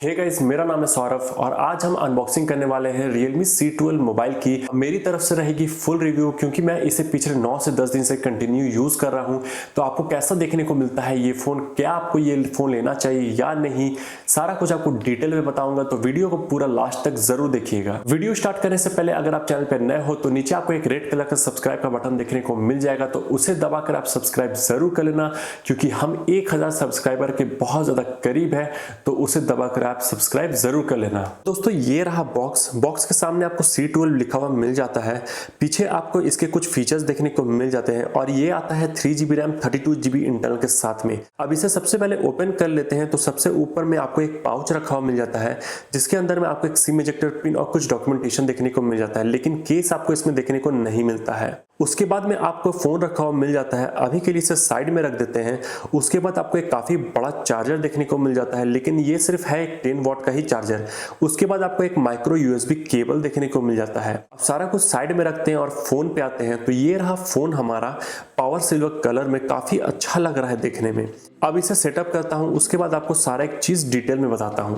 Hey guys, मेरा नाम है सौरभ और आज हम अनबॉक्सिंग करने वाले हैं Realme C12 मोबाइल की। मेरी तरफ से रहेगी फुल रिव्यू क्योंकि मैं इसे पिछले 9 से 10 दिन से कंटिन्यू यूज कर रहा हूं। तो आपको कैसा देखने को मिलता है ये फोन, क्या आपको ये फोन लेना चाहिए या नहीं, सारा कुछ आपको डिटेल में बताऊंगा। तो वीडियो को पूरा लास्ट तक जरूर देखिएगा। वीडियो स्टार्ट करने से पहले अगर आप चैनल पर नए हो तो नीचे आपको एक रेड कलर का सब्सक्राइब का बटन देखने को मिल जाएगा, तो उसे दबाकर आप सब्सक्राइब जरूर कर लेना क्योंकि हम 1000 सब्सक्राइबर के बहुत ज्यादा करीब है। तो उसे दबाकर आप सब्सक्राइब जरूर कर लेना। दोस्तों ये रहा बॉक्स के सामने आपको C12 लिखा हुआ मिल जाता है। पीछे आपको इसके कुछ फीचर्स देखने को मिल जाते हैं और ये आता है 3GB रैम 32GB इंटरनल के साथ में। अब इसे सबसे पहले ओपन कर लेते हैं। तो सबसे ऊपर में आपको एक पाउच रखा हुआ मिल जाता है जिसके अंदर में आपको एक सिम इजेक्टर पिन और कुछ डॉक्यूमेंटेशन देखने को मिल जाता है, लेकिन केस आपको इसमें देखने को नहीं मिलता है। उसके बाद में आपको फोन रखा हुआ मिल जाता है, अभी के लिए इसे साइड में रख देते हैं। उसके बाद आपको एक काफी बड़ा चार्जर देखने को मिल जाता है, लेकिन ये सिर्फ है एक 10 वॉट का ही चार्जर। उसके बाद आपको एक माइक्रो USB केबल देखने को मिल जाता है। अब सारा कुछ साइड में रखते हैं और फोन पे आते हैं। तो ये रहा फोन हमारा, पावर सिल्वर कलर में काफी अच्छा लग रहा है देखने में। अब इसे सेटअप करता हूं, उसके बाद आपको सारा एक चीज डिटेल में बताता हूं।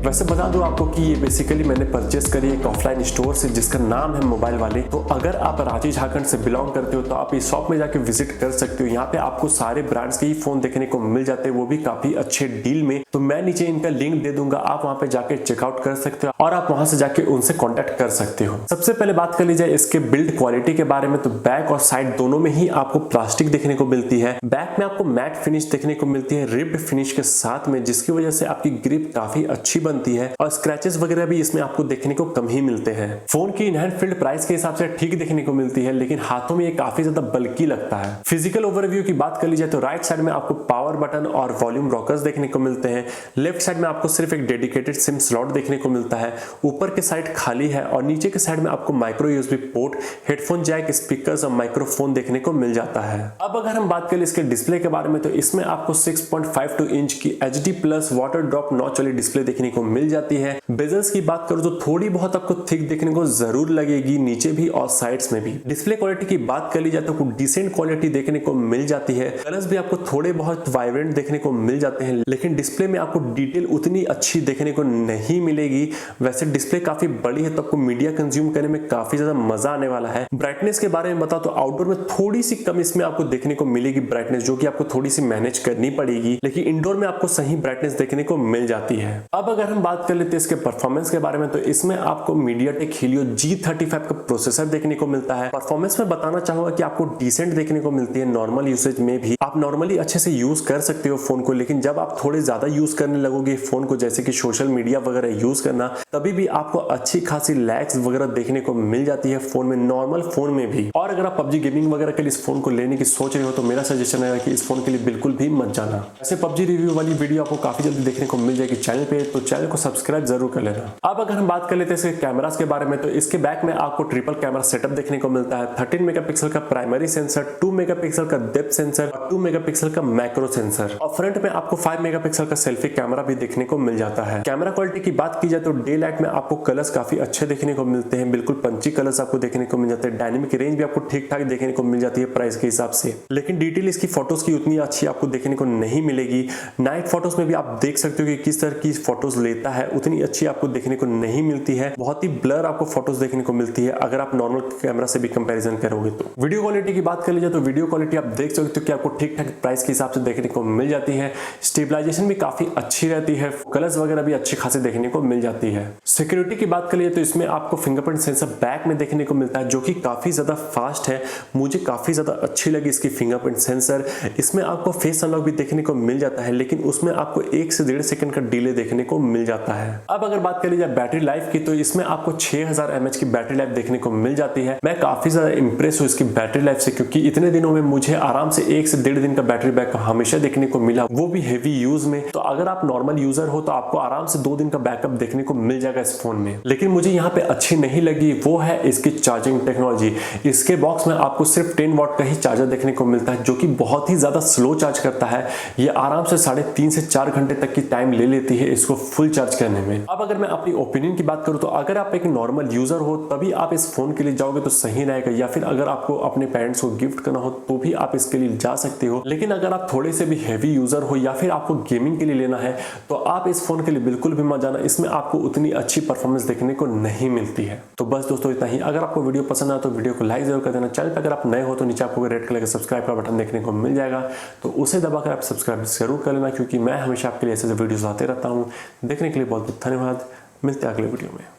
वैसे बता दूं आपको कि ये बेसिकली मैंने परचेस करी एक ऑफलाइन स्टोर से जिसका नाम है मोबाइल वाले। तो अगर आप रांची झारखंड से बिलोंग करते हो तो आप इस शॉप में जाके विजिट कर सकते हो। यहाँ पे आपको सारे ब्रांड्स के ही फोन देखने को मिल जाते हैं, वो भी काफी अच्छे डील में। तो मैं नीचे इनका लिंक दे दूंगा, आप वहां पे जाके चेकआउट कर सकते हो और आप वहां से जाके उनसे कॉन्टेक्ट कर सकते हो। सबसे पहले बात कर ली जाए इसके बिल्ड क्वालिटी के बारे में, तो बैक और साइड दोनों में ही आपको प्लास्टिक देखने को मिलती है। बैक में आपको मैट फिनिश देखने को मिलती है रिब्ड फिनिश के साथ में, जिसकी वजह से आपकी ग्रिप काफी अच्छी बनती है और स्क्रैचेस वगैरह भी इसमें आपको देखने को कम ही मिलते हैं। फोन की इन हैंड फील्ड प्राइस के हिसाब से ठीक देखने को मिलती है, लेकिन हाथों में ये काफी ज्यादा बल्की लगता है। फिजिकल ओवरव्यू की बात कर ली जाए तो राइट साइड में आपको पावर बटन और वॉल्यूम रॉकर्स देखने को मिलते हैं। लेफ्ट साइड में आपको सिर्फ एक डेडिकेटेड सिम स्लॉट देखने को मिलता है। ऊपर के साइड खाली है और नीचे के साइड में आपको micro USB port, headphone jack, speakers और माइक्रोफोन देखने को मिल जाता है। अब अगर हम बात करें इसके डिस्प्ले के बारे में, तो इसमें आपको 6.52 इंच की HD+ वाटर ड्रॉप नॉच वाली डिस्प्ले देखने को मिल जाती है। बेजल्स की बात करूं तो थोड़ी बहुत आपको थिक देखने को जरूर लगेगी, नीचे भी और साइड्स में भी। डिस्प्ले क्वालिटी की बात कर ली जाए तो डिसेंट क्वालिटी देखने को मिल जाती है। कलर्स भी आपको थोड़े बहुत वाइब्रेंट देखने को मिल जाते हैं, लेकिन डिस्प्ले में आपको डिटेल उतनी अच्छी देखने को नहीं मिलेगी। वैसे डिस्प्ले काफी बड़ी है तो आपको मीडिया कंज्यूम करने में काफी ज्यादा मजा आने वाला है। ब्राइटनेस के बारे में बताओ तो आउटडोर में थोड़ी सी कम इसमें आपको देखने को मिलेगी ब्राइटनेस, जो कि आपको थोड़ी सी मैनेज करनी पड़ेगी, लेकिन इंडोर में आपको सही ब्राइटनेस देखने को मिल जाती है। अब अगर हम बात कर लेते हैं इसके परफॉर्मेंस के बारे में, तो इसमें आपको Mediatrk Helio G35 का प्रोसेसर देखने को मिलता है। परफॉर्मेंस में बताना चाहूंगा कि आपको डिसेंट देखने को मिलती है नॉर्मल यूसेज में भी। आप नॉर्मली अच्छे से यूज कर सकते हो फोन को, लेकिन जब आप थोड़े ज्यादा यूज करने लगोगे फोन को, जैसे कि सोशल मीडिया वगैरह यूज करना, तभी भी आपको अच्छी खासी लैग्स वगैरह देखने को मिल जाती है फोन में, नॉर्मल फोन में भी। और अगर आप PUBG गेमिंग वगैरह के लिए इस फोन को लेने की सोच रहे हो तो मेरा सजेशन है कि इस फोन के लिए बिल्कुल भी मत जाना। ऐसे PUBG रिव्यू वाली वीडियो आपको काफी जल्दी देखने को मिल जाएगी चैनल पे, तो चैनल को सब्सक्राइब जरूर कर लेना। अब अगर हम बात कर लेते हैं इसके कैमरास के बारे में, तो इसके बैक में आपको ट्रिपल कैमरा सेटअप देखने को मिलता है। 13 मेगापिक्सल का प्राइमरी सेंसर, 2 मेगापिक्सल का डेप्थ सेंसर और 2 मेगापिक्सल का मैक्रो सेंसर, और फ्रंट में आपको 5 मेगापिक्सल का सेल्फी कैमरा भी देखने को मिल जाता है। कैमरा क्वालिटी की बात की जाए तो डे लाइट में आपको कलर्स काफी अच्छे देखने को मिलते हैं, बिल्कुल पंची कलर्स आपको देखने को मिल जाते हैं। डायनेमिक रेंज भी आपको ठीक ठाक देखने को मिल जाती है प्राइस के हिसाब से, लेकिन डिटेल इसकी फोटोज की उतनी अच्छी आपको देखने को नहीं मिलेगी। नाइट फोटोज में भी आप देख सकते हो कि किस तरह की फोटोज लेता है, उतनी अच्छी आपको देखने को नहीं मिलती है। बहुत ही ब्लर आपको फोटोज देखने को मिलती है अगर आप नॉर्मल कैमरा से भी कंपैरिजन करोगे तो। वीडियो क्वालिटी की बात कर लीजिए तो वीडियो क्वालिटी आप देख सकते हो कि आपको ठीक ठाक प्राइस के हिसाब से देखने को मिल जाती है। स्टेबलाइजेशन भी काफी अच्छी रहती है, कलर्स वगैरह भी अच्छी खासी देखने को मिल जाती है। सिक्योरिटी की बात कर लीजिए तो इसमें आपको फिंगरप्रिंट सेंसर बैक में देखने को मिलता है, जो कि काफी ज्यादा फास्ट है। मुझे काफी ज्यादा अच्छी लगी इसकी फिंगरप्रिंट सेंसर। इसमें आपको फेस अनलॉक भी देखने को मिल जाता है, लेकिन उसमें आपको 1 से 1.5 सेकंड का डिले देखने को मिल जाता है। अब अगर बात करी जाए बैटरी लाइफ की, तो इसमें आपको 6000 mAh की बैटरी लाइफ देखने को मिल जाती है। मैं काफी ज्यादा इंप्रेस हूँ इसकी बैटरी लाइफ से, क्योंकि इतने दिनों में मुझे आराम से 1 से 1.5 दिन का बैटरी बैकअप हमेशा देखने को मिला, वो भी हेवी यूज में। तो अगर आप नॉर्मल यूजर हो तो आपको आराम से 2 दिन का बैकअप देखने को मिल जाएगा इस फोन में। लेकिन मुझे यहाँ पे अच्छी नहीं लगी वो है इसकी चार्जिंग टेक्नोलॉजी। इसके बॉक्स में आपको सिर्फ 10 वॉट का ही चार्जर देखने को मिलता है, जो कि बहुत ही ज्यादा स्लो चार्ज करता है। ये आराम से 3.5 से 4 घंटे तक की टाइम ले लेती है इसको फुल चार्ज करने में। अब अगर मैं अपनी ओपिनियन की बात करूं तो अगर आप एक नॉर्मल यूजर हो तभी आप इस फोन के लिए जाओगे तो सही रहेगा, या फिर अगर आपको अपने पेरेंट्स को गिफ्ट करना हो तो भी आप इसके लिए जा सकते हो। लेकिन अगर आप थोड़े से भी हैवी यूजर हो या फिर आपको गेमिंग के लिए लेना है तो आप इस फोन के लिए बिल्कुल भी मत जाना, इसमें आपको उतनी अच्छी परफॉर्मेंस देखने को नहीं मिलती है। तो बस दोस्तों इतना ही। अगर आपको वीडियो पसंद आए तो वीडियो को लाइक जरूर कर देना। चैनल पर अगर आप नए हो तो नीचे आपको रेड कलर का सब्सक्राइब का बटन देखने को मिल जाएगा, तो उसे दबाकर आप सब्सक्राइब जरूर कर लेना, क्योंकि मैं हमेशा आपके लिए ऐसे वीडियोस लाते रहता हूँ। देखने के लिए बहुत बहुत धन्यवाद। मिलते हैं अगले वीडियो में।